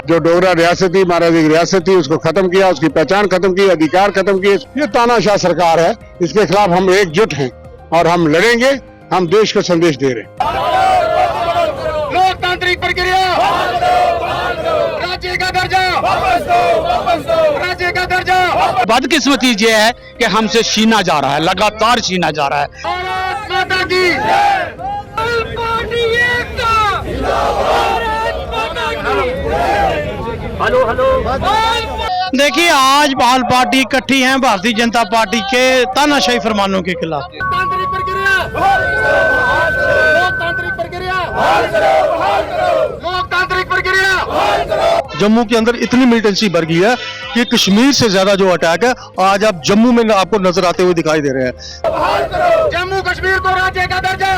जो डोगरा रियासत थी, महाराजा की रियासत थी, उसको खत्म किया, उसकी पहचान खत्म की, अधिकार खत्म किए। ये तानाशाह सरकार है, इसके खिलाफ हम एकजुट हैं और हम लड़ेंगे। हम देश को संदेश दे रहे हैं। लोकतांत्रिक प्रक्रिया, राज्य का दर्जा, राज्य का दर्जा। बदकिस्मती ये है कि हमसे छीना जा रहा है, लगातार छीना जा रहा है। भारत माता की हेलो हेलो। देखिए, आज बाल पार्टी इकट्ठी है भारतीय जनता पार्टी के तानाशाही फरमानों के खिलाफ। लोकतांत्रिक प्रक्रिया, लोकतांत्रिक प्रक्रिया, लोकतांत्रिक प्रक्रिया। जम्मू के अंदर इतनी मिलिटेंसी बढ़ गई है कि कश्मीर से ज्यादा जो अटैक है आज आप जम्मू में आपको नजर आते हुए दिखाई दे रहे हैं। जम्मू कश्मीर को राज्य का दर्जा,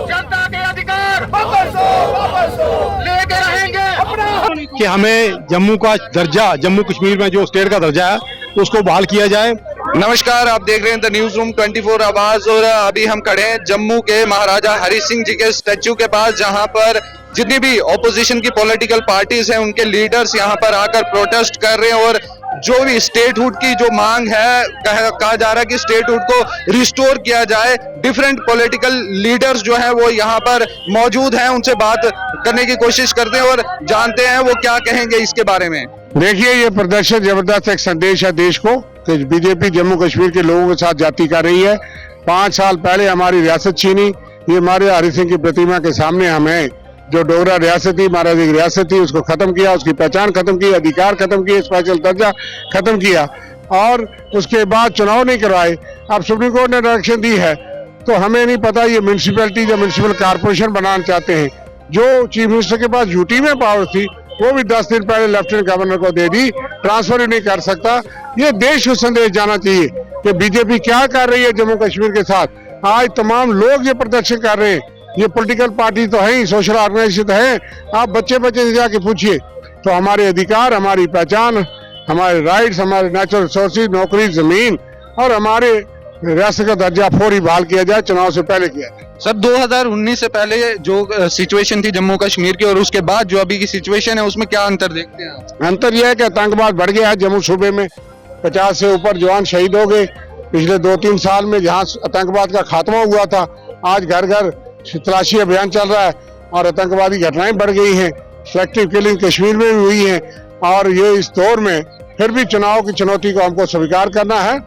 जनता के अधिकार लेके रहेंगे। कि हमें जम्मू का दर्जा, जम्मू कश्मीर में जो स्टेट का दर्जा है उसको बहाल किया जाए। नमस्कार, आप देख रहे हैं द न्यूज रूम 24 आवाज। और अभी हम खड़े हैं जम्मू के महाराजा हरि सिंह जी के स्टैच्यू के पास, जहां पर जितनी भी ऑपोजिशन की पॉलिटिकल पार्टीज हैं उनके लीडर्स यहां पर आकर प्रोटेस्ट कर रहे हैं। और जो भी स्टेटहुड की जो मांग है, कहा जा रहा है कि स्टेटहुड को रिस्टोर किया जाए। डिफरेंट पॉलिटिकल लीडर्स जो हैं वो यहाँ पर मौजूद हैं, उनसे बात करने की कोशिश करते हैं और जानते हैं वो क्या कहेंगे इसके बारे में। देखिए, ये प्रदर्शन जबरदस्त एक संदेश है देश को कि बीजेपी जम्मू कश्मीर के लोगों के साथ जाति कर रही है। 5 साल पहले हमारी रियासत छीनी, ये हमारे हरि सिंह की प्रतिमा के सामने हमें जो डोगरा रियासत थी, महाराजा की रियासत थी, उसको खत्म किया, उसकी पहचान खत्म की, अधिकार खत्म किए, स्पेशल दर्जा खत्म किया और उसके बाद चुनाव नहीं करवाए। अब सुप्रीम कोर्ट ने डायरेक्शन दी है तो हमें नहीं पता ये म्यूनिसिपैलिटी या म्यूनिसिपल कारपोरेशन बनाना चाहते हैं। जो चीफ मिनिस्टर के पास यूटी में पावर थी वो भी 10 दिन पहले लेफ्टिनेंट गवर्नर को दे दी, ट्रांसफर ही नहीं कर सकता। ये देश को संदेश जाना चाहिए कि बीजेपी क्या कर रही है जम्मू कश्मीर के साथ। आज तमाम लोग ये प्रदर्शन कर रहे हैं, ये पॉलिटिकल पार्टी तो है ही, सोशल ऑर्गेनाइजेशन है। आप बच्चे से जाके पूछिए तो हमारे अधिकार, हमारी पहचान, हमारे राइट्स, हमारे नेचुरल रिसोर्सेज, नौकरी, जमीन और हमारे रियासत का दर्जा फौरी बहाल किया जाए, चुनाव से पहले किया जाए। सर, 2019 से पहले जो सिचुएशन थी जम्मू कश्मीर की और उसके बाद जो अभी की सिचुएशन है उसमें क्या अंतर देखते हैं आप? अंतर यह है कि आतंकवाद बढ़ गया है जम्मू सूबे में। 50 से ऊपर जवान शहीद हो गए पिछले 2-3 साल में। जहां आतंकवाद का खात्मा हुआ था, आज घर घर तलाशी अभियान चल रहा है और आतंकवादी घटनाएं बढ़ गई हैं। सेलेक्टिव किलिंग कश्मीर में भी हुई है और ये इस दौर में फिर भी चुनाव की चुनौती को हमको स्वीकार करना है।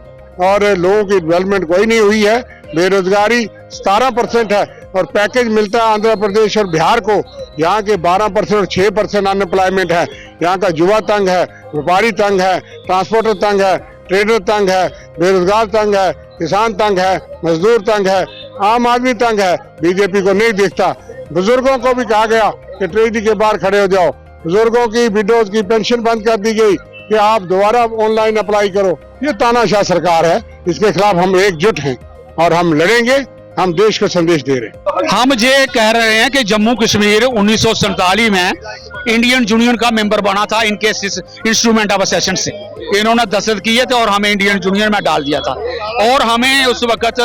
और लोगों की डेवलपमेंट कोई नहीं हुई है, बेरोजगारी 17% है और पैकेज मिलता है आंध्र प्रदेश और बिहार को। यहाँ के 12% और 6% अनएम्प्लॉयमेंट है। यहाँ का युवा तंग है, व्यापारी तंग है, ट्रांसपोर्टर तंग है, ट्रेडर तंग है, बेरोजगार तंग है, किसान तंग है, मजदूर तंग है, आम आदमी तंग है। बीजेपी को नहीं दिखता। बुजुर्गों को भी कहा गया कि ट्रेडी के बाहर खड़े हो जाओ। बुजुर्गों की विडोज की पेंशन बंद कर दी गई कि आप दोबारा ऑनलाइन अप्लाई करो। ये तानाशाह सरकार है, इसके खिलाफ हम एकजुट हैं और हम लड़ेंगे। हम देश को संदेश दे रहे हैं। हम ये कह रहे हैं कि जम्मू कश्मीर 1947 में इंडियन यूनियन का मेंबर बना था इनके इंस्ट्रूमेंट ऑफ असेशन से। इन्होंने दस्तखत किए थे और हमें इंडियन यूनियन में डाल दिया था और हमें उस वक्त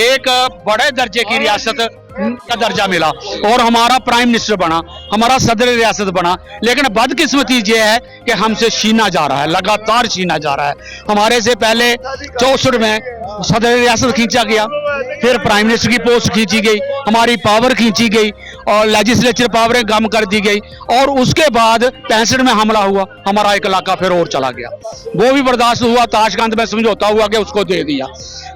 एक बड़े दर्जे की रियासत का दर्जा मिला और हमारा प्राइम मिनिस्टर बना, हमारा सदर रियासत बना। लेकिन बदकिस्मती ये है कि हमसे छीना जा रहा है, लगातार छीना जा रहा है। हमारे से पहले 64 में सदर रियासत खींचा गया, फिर प्राइम मिनिस्टर की पोस्ट खींची गई, हमारी पावर खींची गई और लेजिस्लेचर पावरें कम कर दी गई और उसके बाद 65 में हमला हुआ, हमारा एक इलाका फिर और चला गया। वो भी बर्दाश्त हुआ, ताशकंद में समझौता हुआ कि उसको दे दिया।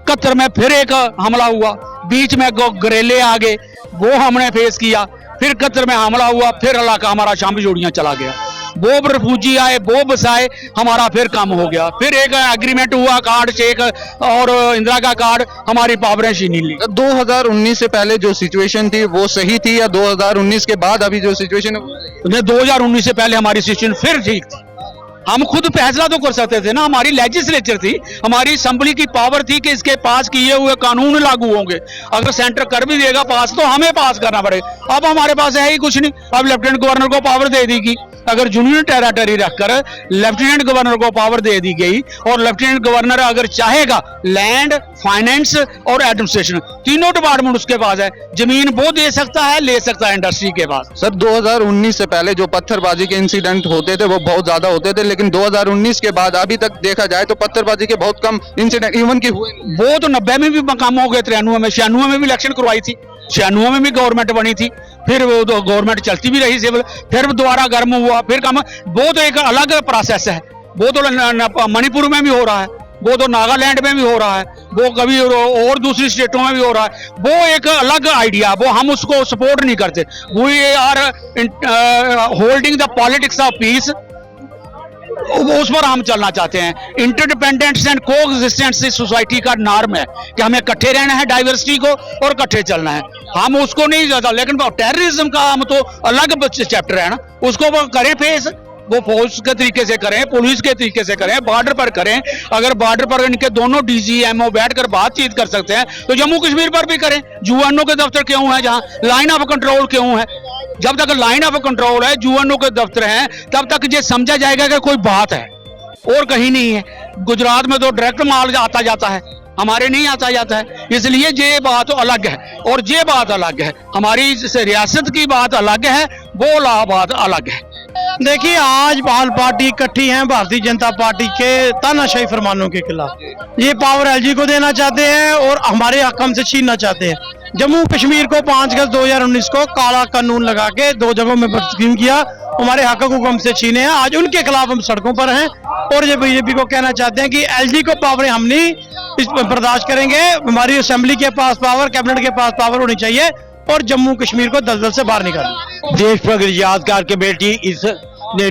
71 में फिर एक हमला हुआ, बीच में गरेले आ गए, वो हमने फेस किया। फिर 71 में हमला हुआ, फिर इलाका हमारा शाम जोड़ियां चला गया। वो रिफ्यूजी आए, वो बसाए, हमारा फिर कम हो गया। फिर एक एग्रीमेंट हुआ कार्ड शेख और इंदिरा का कार्ड, हमारी पावरें छीन ली। 2019 से पहले जो सिचुएशन थी वो सही थी या 2019 के बाद अभी जो सिचुएशन है? 2019 से पहले हमारी सिचुएशन फिर ठीक थी। हम खुद फैसला तो कर सकते थे ना, हमारी लेजिस्लेचर थी, हमारी असेंबली की पावर थी कि इसके पास किए हुए कानून लागू होंगे। अगर सेंटर कर भी देगा पास तो हमें पास करना पड़ेगा। अब हमारे पास है ही कुछ नहीं। अब लेफ्टिनेंट गवर्नर को पावर दे दी गई अगर यूनियन टेरिटरी रखकर लेफ्टिनेंट गवर्नर को पावर दे दी गई और लेफ्टिनेंट गवर्नर अगर चाहेगा लैंड, फाइनेंस और एडमिनिस्ट्रेशन तीनों डिपार्टमेंट उसके पास है, जमीन वो दे सकता है, ले सकता है इंडस्ट्री के पास। सर 2019 से पहले जो पत्थरबाजी के इंसिडेंट होते थे वो बहुत ज्यादा होते थे, लेकिन 2019 के बाद अभी तक देखा जाए तो पत्थरबाजी के बहुत कम इंसिडेंट इवन की हुए नहीं। वो तो 90 में भी कम हो गए, 93 में, 96 में भी इलेक्शन करवाई थी, 96 में भी गवर्नमेंट बनी थी, फिर वो तो गवर्नमेंट चलती भी रही सिविल, फिर दोबारा गर्म हुआ, फिर कम। वो तो एक अलग प्रोसेस है, वो तो मणिपुर में भी हो रहा है, वो तो नागालैंड में भी हो रहा है, वो कभी और दूसरी स्टेटों में भी हो रहा है। वो एक अलग आइडिया, वो हम उसको सपोर्ट नहीं करते। We are holding the politics of peace, उस पर हम चलना चाहते हैं। इंटरडिपेंडेंस एंड को एग्जिस्टेंस इस सोसाइटी का नॉर्म है कि हमें इकट्ठे रहना है डाइवर्सिटी को और इकट्ठे चलना है, हम उसको नहीं ज्यादा। लेकिन टेररिज्म का हम तो अलग चैप्टर है ना, उसको वो करें फेस, वो फौज के तरीके से करें, पुलिस के तरीके से करें, बॉर्डर पर करें। अगर बॉर्डर पर इनके दोनों डीजीएमओ बैठकर बातचीत कर सकते हैं तो जम्मू कश्मीर पर भी करें। यूएनओ के दफ्तर क्यों है जहां लाइन ऑफ कंट्रोल क्यों है? जब तक लाइन ऑफ कंट्रोल है, यूएनओ के दफ्तर हैं, तब तक ये समझा जाएगा कि कोई बात है, और कहीं नहीं है। गुजरात में तो डायरेक्ट माल आता जाता है, हमारे नहीं आता जाता है, इसलिए ये बात अलग है और ये बात अलग है। हमारी रियासत की बात अलग है, वो बात अलग है। देखिए, आज ऑल पार्टी इकट्ठी हैं भारतीय जनता पार्टी के तानाशाही फरमानों के खिलाफ। ये पावर एलजी को देना चाहते हैं और हमारे हक हमसे छीनना चाहते हैं। जम्मू कश्मीर को 5 अगस्त 2019 को काला कानून लगा के 2 जगहों में तस्लीम किया, हमारे हक को हमसे छीने हैं। आज उनके खिलाफ हम सड़कों पर हैं और ये बीजेपी को कहना चाहते हैं कि एलजी को पावर हम नहीं इस बर्दाश्त करेंगे। हमारी असेंबली के पास पावर, कैबिनेट के पास पावर होनी चाहिए और जम्मू कश्मीर को दलदल से बाहर निकालना। देश भगत यादगार कमेटी इस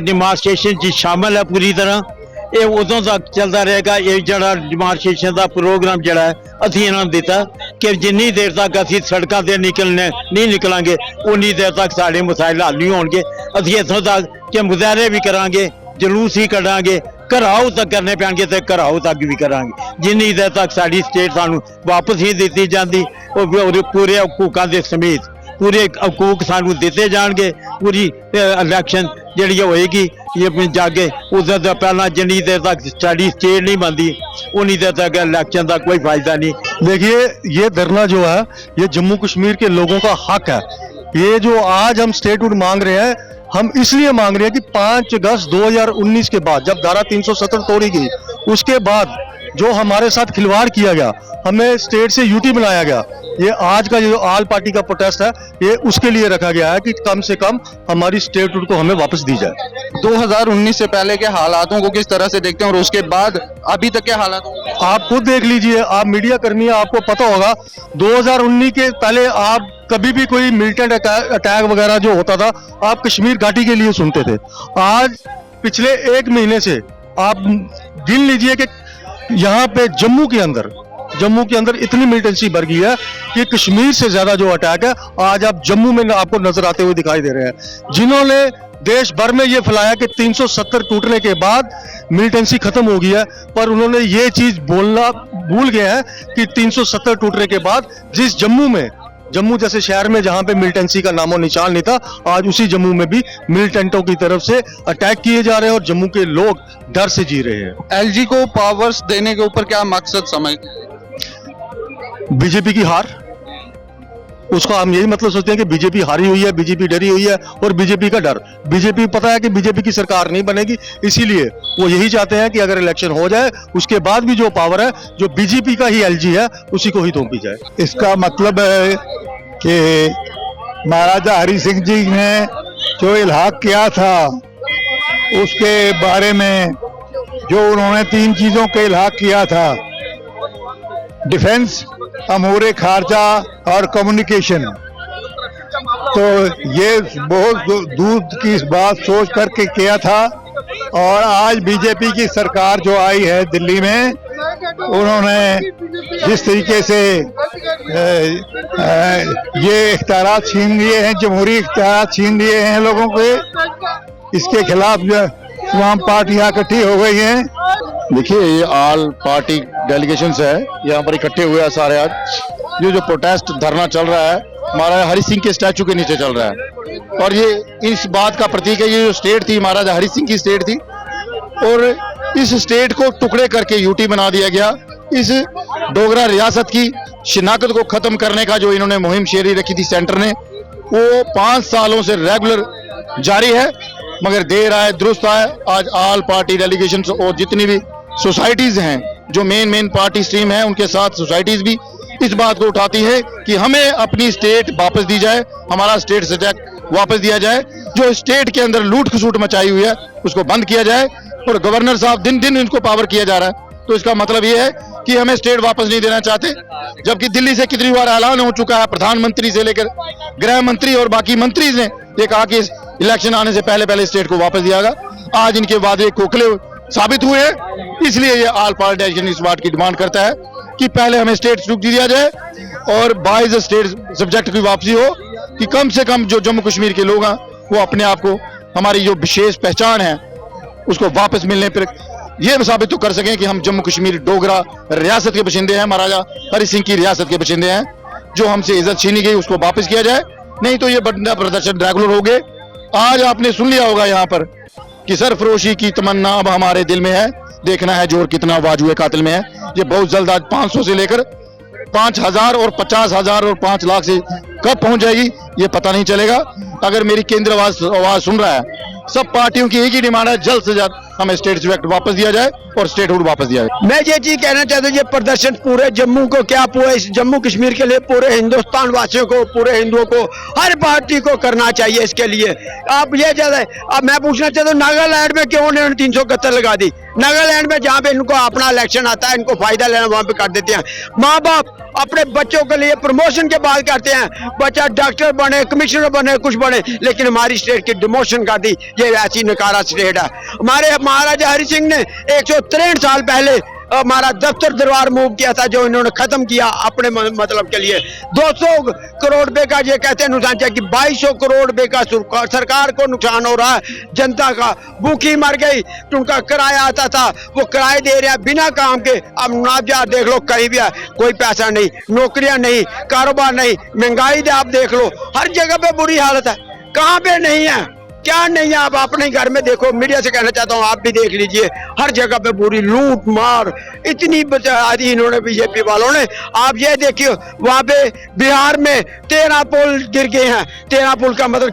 डिमार्केशन च शामिल है पूरी तरह। ये उदों तक चलता रहेगा। ये जड़ा डिमार्केशन का प्रोग्राम जड़ा है असी इन्होंने दिता कि जिन्नी देर तक असी सड़कों से नहीं निकलांगे उन्नी देर तक साढ़े मसाइल हल नहीं होंगे। असी इतों तक कि मुजाहरे भी करांगे, जलूस ही कढ़ांगे, घराओ तक करने पैणगे तो घराओ तक भी करांगे, जिन्नी देर तक साड़ी स्टेट सानू वापस ही दी जाती और पूरे हकूकों के समेत पूरे हकूक सानू दिते जाएंगे। पूरी इलैक्शन जी होएगी ये जाके उस पहला जिन्नी देर तक साड़ी स्टेट नहीं बनती उन्नी देर तक इलैक्शन का कोई फायदा नहीं। देखिए, ये धरना जो है ये जम्मू कश्मीर के लोगों का हक है। ये जो आज हम स्टेटहुड मांग रहे हैं, हम इसलिए मांग रहे हैं कि 5 अगस्त 2019 के बाद जब धारा 370 तोड़ी गई, उसके बाद जो हमारे साथ खिलवाड़ किया गया, हमें स्टेट से यूटी बनाया गया, ये आज का जो ऑल पार्टी का प्रोटेस्ट है ये उसके लिए रखा गया है कि कम से कम हमारी स्टेटहुड को हमें वापस दी जाए। 2019 से पहले के हालातों को किस तरह से देखते हैं और उसके बाद अभी तक के हालात? आप खुद देख लीजिए, आप मीडिया कर्मी हैं, आपको पता होगा 2019 के पहले आप कभी भी कोई मिलिटेंट अटैक वगैरह जो होता था आप कश्मीर घाटी के लिए सुनते थे। आज पिछले 1 महीने से आप गिन लीजिए कि यहाँ पे जम्मू के अंदर इतनी मिलिटेंसी बढ़ गई है कि कश्मीर से ज्यादा जो अटैक है आज आप जम्मू में आपको नजर आते हुए दिखाई दे रहे हैं। जिन्होंने देश भर में ये फैलाया कि 370 टूटने के बाद मिलिटेंसी खत्म हो गई है, पर उन्होंने ये चीज बोलना भूल गए हैं कि 370 टूटने के बाद जिस जम्मू जैसे शहर में जहां पे मिलिटेंसी का नामो निशान नहीं था, आज उसी जम्मू में भी मिलिटेंटों की तरफ से अटैक किए जा रहे हैं और जम्मू के लोग डर से जी रहे हैं। एलजी को पावर्स देने के ऊपर क्या मकसद समझते हैं? बीजेपी की हार, उसका हम यही मतलब सोचते हैं कि बीजेपी हारी हुई है, बीजेपी डरी हुई है और बीजेपी का डर। बीजेपी पता है कि बीजेपी की सरकार नहीं बनेगी, इसीलिए वो यही चाहते हैं कि अगर इलेक्शन हो जाए उसके बाद भी जो पावर है जो बीजेपी का ही एलजी है उसी को ही सौंपी जाए। इसका मतलब है कि महाराजा हरि सिंह जी ने जो इल्हाक किया था उसके बारे में जो उन्होंने 3 चीजों के इल्हाक किया था, डिफेंस, अमूर खारजा और कम्युनिकेशन, तो ये बहुत दूर की बात सोच करके किया था। और आज बीजेपी की सरकार जो आई है दिल्ली में, उन्होंने जिस तरीके से ये इख्तियारात छीन लिए हैं, जमहूरी इख्तियारात छीन लिए हैं लोगों के, इसके खिलाफ जो तमाम पार्टियां इकट्ठी हो गई हैं। देखिए, ये ऑल पार्टी डेलीगेशन है, यहाँ पर इकट्ठे हुए हैं सारे। आज ये जो प्रोटेस्ट धरना चल रहा है हमारा हरि सिंह के स्टैचू के नीचे चल रहा है। और ये इस बात का प्रतीक है, ये जो स्टेट थी महाराजा हरि सिंह की स्टेट थी और इस स्टेट को टुकड़े करके यूटी बना दिया गया। इस डोगरा रियासत की शिनाख्त को खत्म करने का जो इन्होंने मुहिम शेरी रखी थी सेंटर ने, वो 5 सालों से रेगुलर जारी है, मगर देर आए दुरुस्त आए। आज ऑल पार्टी डेलीगेशन और जितनी भी सोसाइटीज हैं जो मेन पार्टी स्ट्रीम है, उनके साथ सोसाइटीज भी इस बात को उठाती है कि हमें अपनी स्टेट वापस दी जाए, हमारा स्टेट सब्जेक्ट वापस दिया जाए। जो स्टेट के अंदर लूट खसूट मचाई हुई है उसको बंद किया जाए और गवर्नर साहब दिन दिन इनको पावर किया जा रहा है। तो इसका मतलब ये है कि हमें स्टेट वापस नहीं देना चाहते, जबकि दिल्ली से कितनी बार ऐलान हो चुका है, प्रधानमंत्री से लेकर गृह मंत्री और बाकी मंत्री ने ये कहा कि इलेक्शन आने से पहले स्टेट को वापस दिया जाएगा। आज इनके वादे खोखले साबित हुए हैं, इसलिए ये ऑल पार्टी डेलीगेशन इस बात की डिमांड करता है कि पहले हमें स्टेट सुख दिया जाए और बाइज स्टेट सब्जेक्ट की वापसी हो, कि कम से कम जो जम्मू कश्मीर के लोग हैं वो अपने आप को, हमारी जो विशेष पहचान है उसको वापस मिलने पर ये साबित तो कर सकें कि हम जम्मू कश्मीर डोगरा रियासत के बशिंदे हैं, महाराजा हरि सिंह की रियासत के बशिंदे हैं। जो हमसे इज्जत छीनी गई उसको वापस किया जाए, नहीं तो ये बंदा प्रदर्शन रेगुलर हो गए। आज आपने सुन लिया होगा यहाँ पर कि सरफरोशी की तमन्ना अब हमारे दिल में है, देखना है जोर कितना बाजुए कातिल में है। ये बहुत जल्द आज 500 से लेकर 5000 और 50,000 और 5 लाख से कब पहुंच जाएगी ये पता नहीं चलेगा। अगर मेरी केंद्र आवाज सुन रहा है, सब पार्टियों की एक ही डिमांड है, जल्द से जल्द हमें स्टेट सब्जेक्ट वापस दिया जाए और स्टेटहुड वापस दिया जाए। मैं ये चीज कहना चाहता हूँ, ये प्रदर्शन पूरे जम्मू को क्या, पूरे इस जम्मू कश्मीर के लिए, पूरे हिंदुस्तान वासियों को, पूरे हिंदुओं को, हर पार्टी को करना चाहिए। इसके लिए आप ये ज्यादा, अब मैं पूछना चाहता हूँ नागालैंड में क्यों उन्होंने 371 लगा दी? नागालैंड में जहाँ पे इनको अपना इलेक्शन आता है, इनको फायदा लेना वहां पे कर देते हैं। माँ बाप अपने बच्चों के लिए प्रमोशन के बाद करते हैं, बच्चा डॉक्टर बने, कमिश्नर बने, कुछ बने, लेकिन हमारी स्टेट की डिमोशन कर दी। ये ऐसी नकारा स्टेट है। हमारे महाराजा हरि सिंह ने 163 साल पहले हमारा दफ्तर दरबार मूव किया था, जो इन्होंने खत्म किया अपने मतलब के लिए। 200 करोड़ रुपए का ये कहते हैं नुकसान, कि 2200 करोड़ रुपए का सरकार को नुकसान हो रहा है, जनता का भूखी मर गई। उनका किराया आता था, वो किराए दे रहे हैं बिना काम के। अब मुआवजा देख लो, कहीं भी है कोई पैसा नहीं, नौकरियां नहीं, कारोबार नहीं, महंगाई आप देख लो, हर जगह पे बुरी हालत है। कहाँ पे नहीं है, क्या नहीं है? आप अपने घर में देखो, मीडिया से कहना चाहता हूँ आप भी देख लीजिए, हर जगह पे बुरी लूट मार इतनी आदि इन्होंने बीजेपी वालों ने। आप ये देखिए वहां पे बिहार में 13 पुल गिर गए हैं। 13 पुल का मतलब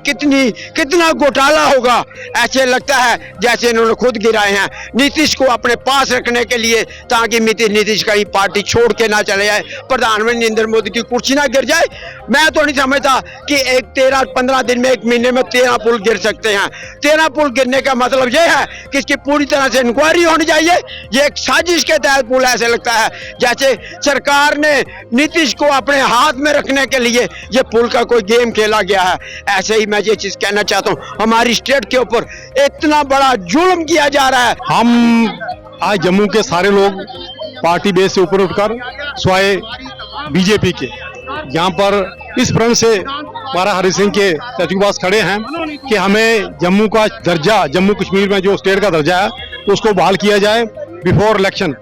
कितना घोटाला होगा। ऐसे लगता है जैसे इन्होंने खुद गिराए हैं नीतीश को अपने पास रखने के लिए, ताकि नीतीश का ही पार्टी छोड़ के ना चले जाए, प्रधानमंत्री नरेंद्र मोदी की कुर्सी ना गिर जाए। मैं तो नहीं समझता कि 13-15 दिन में, 1 महीने में 13 पुल गिर सकते हैं। 13 पुल गिरने का मतलब यह है कि इसकी पूरी तरह से इंक्वायरी होनी चाहिए। ये एक साजिश के तहत पुल, ऐसे लगता है जैसे सरकार ने नीतीश को अपने हाथ में रखने के लिए ये पुल का कोई गेम खेला गया है। ऐसे ही मैं ये चीज कहना चाहता हूँ, हमारी स्टेट के ऊपर इतना बड़ा जुल्म किया जा रहा है। हम आज जम्मू के सारे लोग पार्टी बेस से ऊपर उठकर स्वाय बीजेपी के यहाँ पर इस प्रण से हमारा हरि सिंह के स्टैचू के पास खड़े हैं कि हमें जम्मू का दर्जा, जम्मू कश्मीर में जो स्टेट का दर्जा है उसको बहाल किया जाए बिफोर इलेक्शन।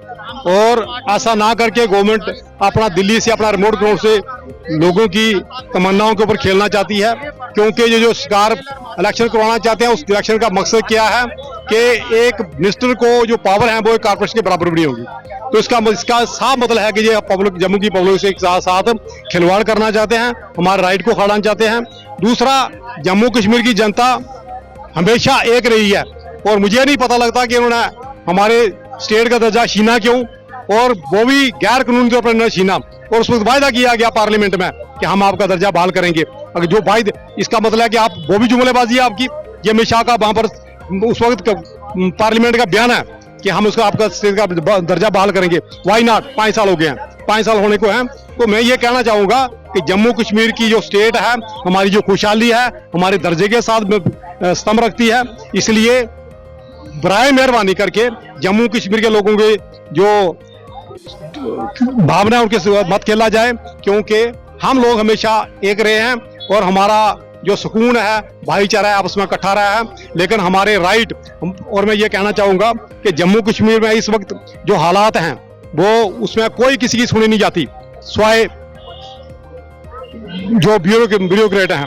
और ऐसा ना करके गवर्नमेंट अपना दिल्ली से, अपना रिमोट कंट्रोल से लोगों की तमन्नाओं के ऊपर खेलना चाहती है, क्योंकि जो सरकार इलेक्शन करवाना चाहते हैं उस इलेक्शन का मकसद क्या है कि एक मिनिस्टर को जो पावर है वो एक कारपोरेशन के बराबर भी नहीं होगी। तो इसका साफ मतलब है कि ये पब्लिक, जम्मू की पब्लिक से साथ खिलवाड़ करना चाहते हैं, हमारे राइट को खड़ाना चाहते हैं। दूसरा, जम्मू कश्मीर की जनता हमेशा एक रही है और मुझे नहीं पता लगता कि उन्होंने हमारे स्टेट का दर्जा छीना क्यों, और वो भी गैर कानूनी तौर पर छीना। और उस वक्त वायदा किया गया पार्लियामेंट में कि हम आपका दर्जा बहाल करेंगे। अगर जो वायदा, इसका मतलब है कि आप, वो भी जुमलेबाजी है आपकी। ये अमित शाह का वहां पर उस वक्त पार्लियामेंट का बयान है कि हम उसका, आपका स्टेट का दर्जा बहाल करेंगे। Why not? 5 साल हो गए हैं, 5 साल होने को है। तो मैं ये कहना चाहूंगा कि जम्मू कश्मीर की जो स्टेट है, हमारी जो खुशहाली है, हमारे दर्जे के साथ स्तंभ रखती है। इसलिए बराए मेहरबानी करके जम्मू कश्मीर के लोगों के जो भावना उनके मत खेला जाए, क्योंकि हम लोग हमेशा एक रहे हैं और हमारा जो सुकून है, भाईचारा है, आपस में इकट्ठा रहा है। लेकिन हमारे राइट, और मैं ये कहना चाहूंगा कि जम्मू कश्मीर में इस वक्त जो हालात हैं वो, उसमें कोई किसी की सुनी नहीं जाती, स्वाय जो ब्यूरोक्रेट हैं।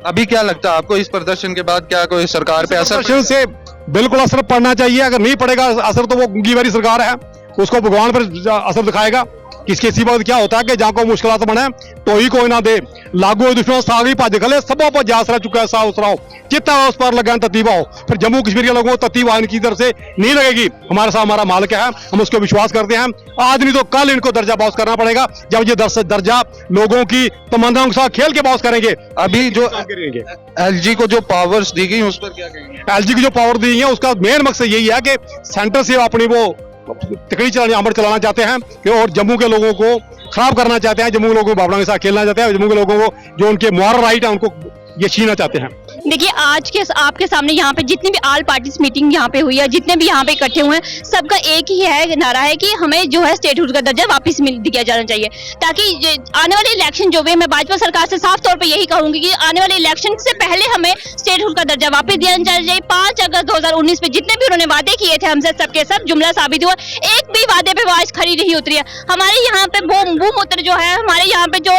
अभी क्या लगता है आपको इस प्रदर्शन के बाद क्या कोई सरकार पे असर प्रदर्शन से बिल्कुल असर पड़ना चाहिए। अगर नहीं पड़ेगा असर तो वो गूंगी वाली सरकार है, उसको भगवान पर असर दिखाएगा। किसके सिवा क्या होता है कि जहाँ को मुश्किल बने तो ही कोई ना दे, लागू दुश्मन सागी भज गले सबों पर जा सरा चुका है सा उसराओ चित्ता उस पर लगा ततीबा हो। फिर जम्मू कश्मीर के लोगों को ततीबा इनकी तरफ से नहीं लगेगी। हमारे साथ हमारा मालिक है, हम उसको विश्वास करते हैं। आज नहीं तो कल इनको दर्जा बाउंस करना पड़ेगा। जब ये दर्जा लोगों की तमन्नाओं के साथ खेल के बाउंस करेंगे। अभी जो एलजी को जो पावर्स दी गई उस पर क्या कहेंगे? एलजी की जो पावर दी है उसका मेन मकसद यही है कि सेंटर से अपनी वो तकड़ी चलाना चाहते हैं कि और जम्मू के लोगों को खराब करना चाहते हैं, जम्मू के लोगों को भावना के साथ खेलना चाहते हैं, जम्मू के लोगों को जो उनके मॉरल राइट है उनको ये छीनना चाहते हैं। देखिए आज के आपके सामने यहाँ पे जितनी भी ऑल पार्टीज मीटिंग यहाँ पे हुई है, जितने भी यहाँ पे इकट्ठे हुए हैं, सबका एक ही है नारा है कि हमें जो है स्टेटहुड का दर्जा वापस मिल दिया जाना चाहिए, ताकि आने वाले इलेक्शन जो भी है, मैं भाजपा सरकार से साफ तौर पे यही कहूंगी कि आने वाले इलेक्शन से पहले हमें स्टेटहुड का दर्जा वापस दिया जाना चाहिए। 5 अगस्त 2019 में जितने भी उन्होंने वादे किए थे हमसे, सबके सब जुमला साबित हुआ। एक भी वादे पे वो आज खड़ी नहीं उतरी है। हमारे यहाँ पे भूमूत्र जो है, हमारे यहाँ पे जो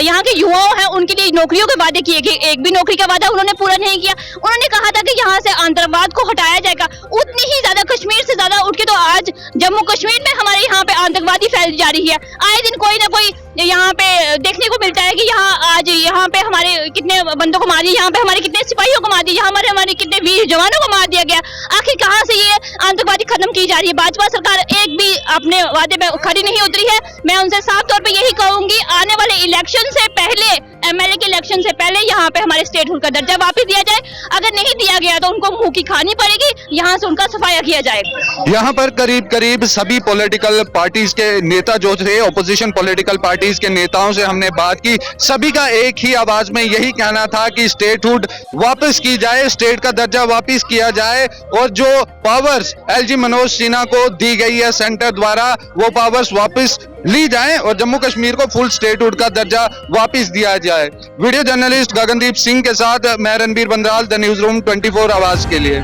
यहाँ के युवाओं हैं उनके लिए नौकरियों के वादे किए गए, एक भी नौकरी का वादा उन्होंने पूरा नहीं किया। उन्होंने कहा था कि यहाँ से आतंकवाद को हटाया जाएगा, उतनी ही ज्यादा कश्मीर से ज्यादा उठ के तो आज जम्मू कश्मीर में हमारे यहाँ पे आतंकवादी फैल जा रही है। आए दिन कोई ना कोई यहाँ पे देखने को मिलता है कि आज यहाँ पे हमारे कितने बंदों को मार दिया, यहाँ पे हमारे कितने सिपाहियों को मार दिया, हमारे कितने वीर जवानों को मार दिया गया। आखिर कहाँ से ये आतंकवादी खत्म की जा रही है? भाजपा सरकार एक भी अपने वादे पे खड़ी नहीं उतरी है। मैं उनसे साफ तौर पे यही कहूंगी, आने वाले इलेक्शन से पहले, एमएलए के इलेक्शन से पहले यहाँ पे हमारे स्टेटहुड का दर्जा वापस दिया जाए। अगर नहीं दिया गया तो उनको मुंह की खानी पड़ेगी, यहाँ से उनका सफाया किया जाए। यहाँ पर करीब करीब सभी पॉलिटिकल पार्टीज के नेता जो थे, ऑपोजिशन पॉलिटिकल पार्टीज के नेताओं से हमने बात की, सभी का एक ही आवाज में यही कहना था कि स्टेटहुड वापस की जाए, स्टेट का दर्जा वापस किया जाए और जो पावर्स एलजी मनोज सिन्हा को दी गई है सेंटर द्वारा, वो पावर्स वापस ली जाएं और जम्मू कश्मीर को फुल स्टेटहुड का दर्जा वापस दिया जाए। वीडियो जर्नलिस्ट गगनदीप सिंह के साथ मैं Ranbir Bandral, the news room 24 आवाज के लिए।